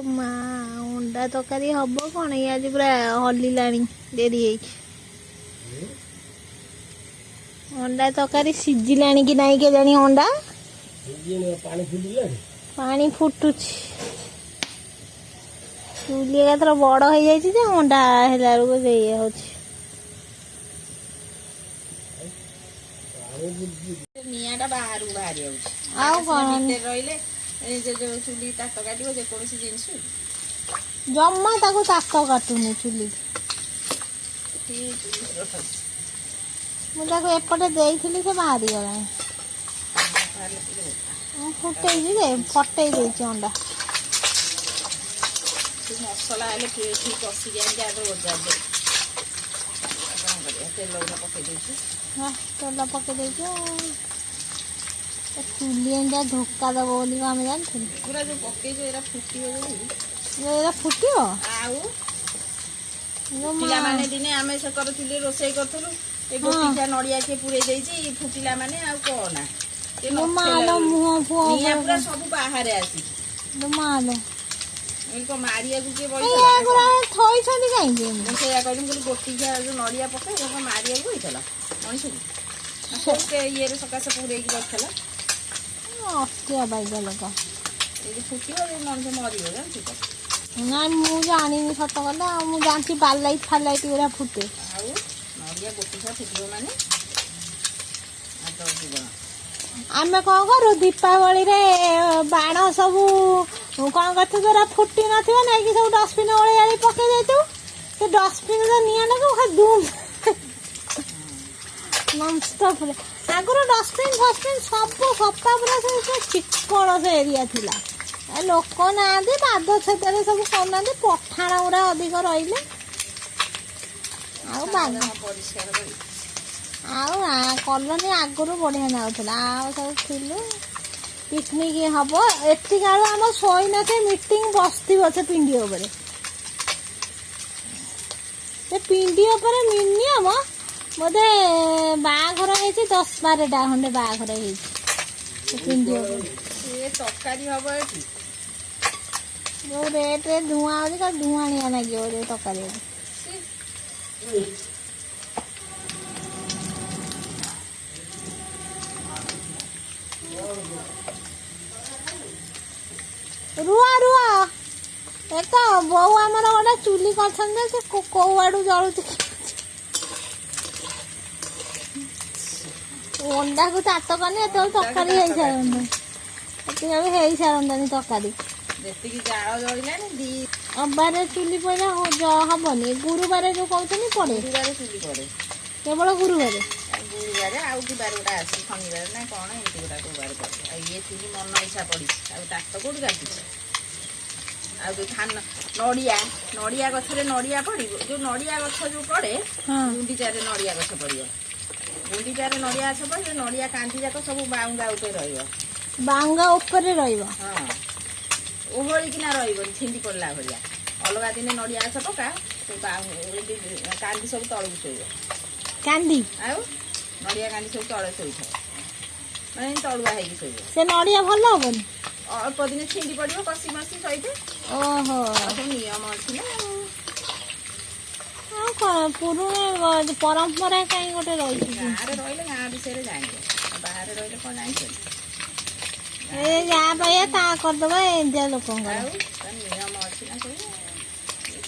ମା ଅଣ୍ଡା ତରକାରୀ ହବ କଣ? ଇଏ ଆଜି ପୁରା ହଲିଲାଣି ଡେରି ହେଇକି। ଅଣ୍ଡା ତରକାରୀ ସିଝିଲାଣି କି ନାଇଁ କେଜାଣି? ଅଣ୍ଡା ପାଣି ଫୁଟୁଛି। ଚୁଲି ଏକାଥର ବଡ ହେଇଯାଇଛି ଯେ ଅଣ୍ଡା ହେଲା ବେଳକୁ ସେ ଇଏ ହଉଛି। ନିଆଁଟା ବାହାରକୁ ବାହାରି ଯାଉଛି। ଆଉ କଣ ରହିଲେ ଯୋଉ ଚୁଲି ତାତ କାଟିବ ଯେକୌଣସି ଜିନିଷ ଜମା ତାକୁ ତାତ କାଟୁନି ଚୁଲି। ମୁଁ ତାକୁ ଏପଟେ ଦେଇଥିଲି ସେ ବାହାରିଗଲାଣି। ଫୁଟେଇଛି ଯେ ଫଟେଇ ଦେଇଛି ଅଣ୍ଡା। ମସଲା ହେଲେ ଠିକ କଷିକି ଆଣିକି ଆଗ ବଜାରରେ କଣ କରିବା? ତେଲ ପକେଇ ଦେଇଛୁ। ତେଲ ପକେଇ ଦେଇଛୁ। ଚୁଲି ଏମିତିଆ ଧୋକା ଦବ ବୋଲି ଆମେ ଜାଣିଥିଲୁ। ପୁରା ଯୋଉ ପକେଇଛୁ ଏରା ଫୁଟିବ ଯଦି ଏରା ଫୁଟିବ। ଆଉ ପିଲାମାନେ ଦିନେ ଆମେ ସେ କରୁଥିଲେ ରୋଷେଇ କରୁଥିଲୁ ଏ ଗୋଟିକିଆ ନଡିଆ କିଏ ପୁରେଇ ଦେଇଛି ଫୁଟିଲା ମାନେ ଆଉ କହନା ନିଆଁ ପୁରା ସବୁ ବାହାରେ ଆସିଛି। ମାରିବାକୁ କିଏ ଥୋଇଛନ୍ତି କାହିଁକି? ମୁଁ ସେଇଆ କହିଲି ମୁଁ ଗୋଟିକିଆ ଯୋଉ ନଡିଆ ପକେଇ ମାରିବାକୁ ହେଇଥିଲା ମଣିଷକୁ ଇଏରେ ସକାଶେ ପୁରେଇକି ରଖିଥିଲା। ଅସ୍ତିଆ ବାଇଦ ଲୋକ। ଏଇ ଫୁଟିବ ମଣିଷ ମରିବ ଜାଣିଛୁ ତ? ନାଇଁ ମୁଁ ଜାଣିନି ସତ କଥା। ଆଉ ମୁଁ ଜାଣିଛି ବାଲାଇଟ ଫାଲାଇଟ ଗୁରା ଫୁଟେ। ଆଉ ନଡିଆ ଗୋଟିକିଆ ଫୁଟିବ ମାନେ ଆମେ କଣ କରୁ ଦୀପାବଳିରେ ବାଣ ସବୁ କଣ କରିଥିବୁ ଏରା ଫୁଟି ନଥିବ ନାଇକି ସବୁ ଡଷ୍ଟବିନ ଓଳେଇ ପକେଇ ଦେଇଥିବୁ। ସେ ଡଷ୍ଟବିନ ନିଆଁ ଲାଗିବ ଧୁମ୍ ନନଷ୍ଟପରେ। ଆଗରୁ ଡଷ୍ଟବିନ ଫଷ୍ଟବିନ ସବୁ ସଫା ପୁରା ଚିକ୍କଣ ସେ ଏରିଆ ଥିଲା। ଲୋକ ନାହାନ୍ତି ପାଦ ଛେତରେ ସବୁ କରୁନାହାନ୍ତି। ପଠାଣ ଗୁରା ଅଧିକ ରହିଲେ ଆଉ ଆଉ କଲୋନୀ ଆଗରୁ ବଢିଆ ନାଗୁଥିଲା। ଆଉ ସବୁ ଥିଲୁ ପିକନିକ ହବ ଏତିକି ବେଳୁ ଆମ ଶୋଇନଥିବେ ମିଟିଂ ବସିଥିବ ସେ ପିଣ୍ଡି ଉପରେ। ସେ ପିଣ୍ଡି ଉପରେ ମିନିମମ ବୋଧେ ବାହାଘର ହେଇଛି 10-12ଟା ଖଣ୍ଡେ ବାହାଘର ହେଇଛି ସେ ପିଣ୍ଡି ଉପରେ। ତରକାରୀ ହବ ଏଠି ଯୋଉ ରେଟରେ ଧୂଆଁ ହଉଛି ତାର ଧୂଆଁଣିଆ ଲାଗିବ ଯୋଉ ତରକାରୀ। ରୁଆ ଏ ତ ବୋଉ ଆମର ଗୋଟେ ଚୁଲି କରିଛନ୍ତି ସେ କୋଉ ଆଡୁ ଜଳୁଛି। ଅଣ୍ଡାକୁ ତାତ କଲେ ଏତେବେଳେ ତରକାରୀ ହେଇସାରନ୍ତାଣି। ଏତିକି ହେଇସାରନ୍ତାଣି ତରକାରୀ। ଯେତିକି ଜାଳ ଜଳିଲାଣି ଅବାରେ ଚୁଲି ପଇଲା ହବନି। ଗୁରୁବାର ଯୋଉ କହୁଛନ୍ତି ପଡେ। ଗୁରୁବାରେ ଚୁଲି ପଡେ କେବଳ ଗୁରୁବାରେ ଆଉ କି ବାର ଗୋଟା ଅଛି ଶନିବାର ନା କଣ ଏମିତି ଗୋଟା କୋଉ ବାର ପଡେ। ଆଉ ଇଏ ଚୁଲି ମନ ଇଚ୍ଛା ପଡିଛି। ଆଉ ତାତ କୋଉଠି କାଟିଛି? ଆଉ ଯୋଉ ନଡିଆ ଗଛରେ ନଡିଆ ପଡିବ। ଯୋଉ ନଡିଆ ଗଛ ଯୋଉ ପଡେ ଗୁଣ୍ଡିଚାରେ ନଡିଆ ଗଛ ପଡିବ। ଗୁଣ୍ଡିଚାରେ ନଡିଆ ଗଛ ପଡିବ। ନଡିଆ କାନ୍ଦି ଯାକ ସବୁ ବାଉଙ୍ଗା ଉପରେ ରହିବ। ବାଉଙ୍ଗା ଉପରେ ରହିବ? ହଁ ଓହଳିକିନା ରହିବନି ଛିଣ୍ଡି ପଡିଲା ଭଳିଆ। ଅଲଗା ଦିନେ ନଡିଆ ଗଛ ପକା କାନ୍ଦି ସବୁ ତଳକୁ ଶୋଇବ। କାନ୍ଦି ଆଉ ନଡିଆ କାନ୍ଦି ସବୁ ତଳେ ଶୋଇଥାଏ। ମାନେ ତଳୁଆ ହେଇକି ଶୋଇବ। ସେ ନଡିଆ ଭଲ ହବନି? ଅଳ୍ପ ଦିନେ ଛିଣ୍ଡି ପଡିବ କଷି ମସି ଶୋଇଥାଏ। ଓହୋ ସବୁ ନିୟମ ଅଛି ନା। ଆଉ କଣ ପୁରୁଣା ପରମ୍ପରା କାହିଁ ଗୋଟେ ରହିଛି? ଗାଁରେ ରହିଲେ ଗାଁ ବିଷୟରେ ଜାଣିବ। ବାହାରେ ରହିଲେ କଣ ଜାଣିଛନ୍ତି? ଏ ଯାହା ପାଇବା ତା କରିଦବା ଏମିତିଆ ଲୋକଙ୍କର। ଆଉ ନିୟମ ଅଛି ନା ସବୁ।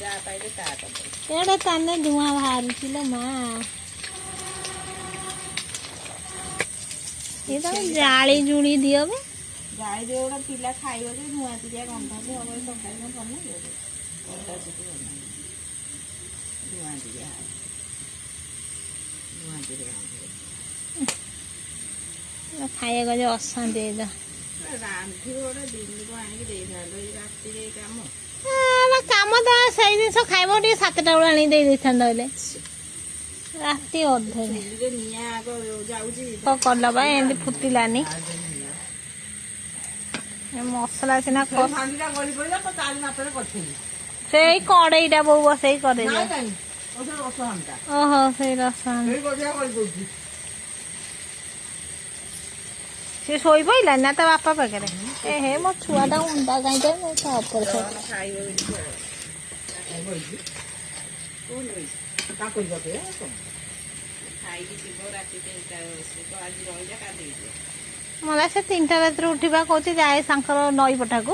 ଯାହା ପାଇଲେ ତା କରିଦେବେ। ଏଇଟା ତାନେ ଧୂଆଁ ବାହାରୁଛି ଲୋ ମା। ଏ ତାକୁ ଜାଳି ଜୁଳି ଦିଅ ବେ। ଜାଳି ଦିଅ ଗୋଟେ ପିଲା ଖାଇବ ଯେ ଧୂଆଁ ତିରିଆ ଗନ୍ଧ ହବ। ତରକାରୀ କଣ ଭଲ ଲାଗିବ? ଧୂଆଁ ତିରିଆ ଖାଇବାକୁ ଯେ ଅଶାନ୍ତି ଏଇଟା। ରାନ୍ଧିବ ଗୋଟେ ଦିନକୁ ଆଣିକି ଦେଇଥାନ୍ତ। ଏଇ ରାତିରେ କାମ କାମ ତ ସେଇ ଜିନିଷ ଖାଇବ ଟିକେ 7ଟା ବେଳେ ଆଣିକି ଦେଇଥାନ୍ତ। ହେଲେ ରାତି ଅଧେ ନିଆଁ ଆଗ ଯାଉଛି କଣ କଲ ବା ଏମିତି ଫୁଟିଲାନି। ମସଲା ସିନା ସେଇ କଡେଇଟା ବୋଉ ବସେଇ କରେଇ। ଓହୋ ସେଇ ରସ ସେ ଶୋଇ ପଇଲା ନା ତା ବାପା ପାଖରେ? ଏ ହେ ମୋ ଛୁଆଟା ଉଣ୍ଡା କାହିଁକି ମୁଁ ତା ଉପରେ ଶୋଇ ଖାଇବ ଖାଇକି ଯିବ ରାତି 3ଟା ଆଜି ରହିଲା କାଲି ଯିବ। मला से 3टा रात उठा कौच जाए सांकर नई पठाक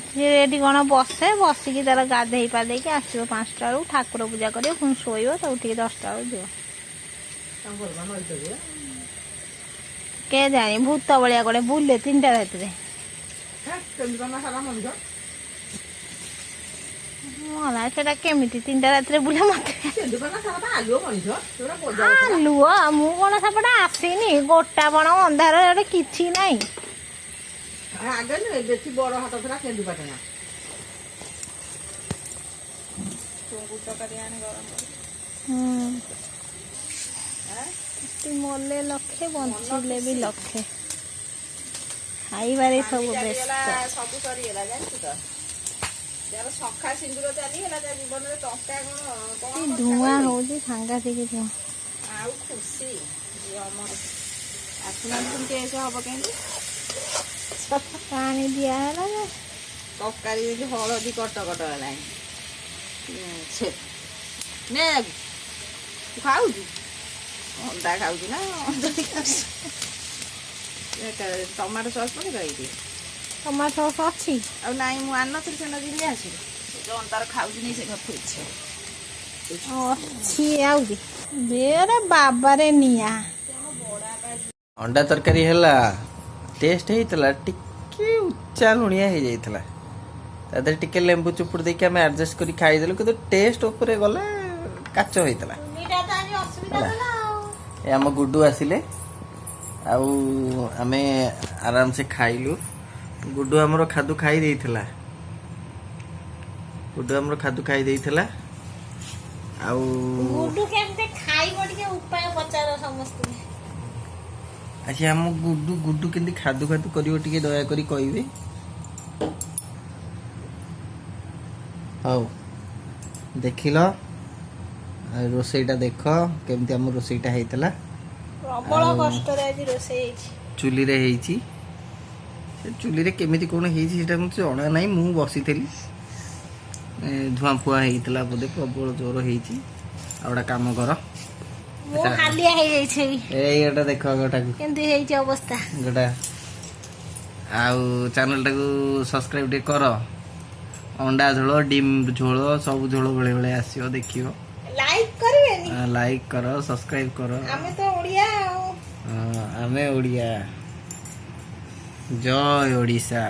सी एटी कौन बसे बसिकी तार गाधे पाधे आसो 5टा बेलू ठाकुर पूजा कर पुणी शोब तो उठिक 10टा बेलू जीव के जानी भूत भाया कड़े बुले 3टा रात मला से केमी 3टा रात बुले मत लुह मु कौन सेपटे आसनी गोटा बण अंधार कि ना बेसी बड़ हाथ था केन्दुपाटना मले लक्षे बंचिले भी लक्षे खाइबारे सब व्यस्त सब सरीगला जानछु तो यार सखा सिंदूर चलीगला जीवन में टंका कौन धुआं होजी सांगातिक धुआं आउ खुशी अमर आसना केस हम केंद्र पानी दिया है तरकारी हलदी कटकट है ने खाऊ अंडा खाऊ ना टमाटो सस पड़े कही टमाटो सस अच्छी आ नाई मु आन नथि से नदी आसी जो अंतार खाऊ नहीं से घर थोइछे अच्छी आउदी बेरे बाबा रे निया अंडा तरकारी हैला टेस्ट हेतला टिके उच्चा लुणिया हो जाइतला तादर टिके लेंबू चुपुड़ देके हम एडजस्ट करी खाई देलु किंतु टेस्ट ऊपर गला काचो हेतला मीठा तो आज असुविधा होला ए हम गुड्डू आसिले आउ आमे आराम से खाइलु गुड्डू हमरो खादु खाई देइतला गुड्डू हमरो खादु खाई देइतला आउ गुड्डू केमते खाई बडिके उपाय पचारो समस्त अच्छा हम गुड्डू गुड्डू केंदी खादु खादु करियो टिके दया करी कहबे हाउ देखिलो रोसईटा देख केमती हम रोसईटा हेतला प्रबल कष्ट रे आज रोसई चुली रे हेची से चुली रे केमिति कोन हेची सेटा मुझे जणा नाही मु बसिथली धुआं फुआ हेतला बोदे प्रबल जोर हेची आउडा काम कर मो हालिया हे जाई छै एटा देख गोटा केंती हे छै अवस्था गोटा आउ चैनल टाको सब्सक्राइब दे कर अंडा झोल डिम झोल सब झोल बेले बेले आसीओ देखियो लाइक करबेनी लाइक करो सब्सक्राइब करो हमें तो ओडिया आमे ओडिया जय ओडिशा।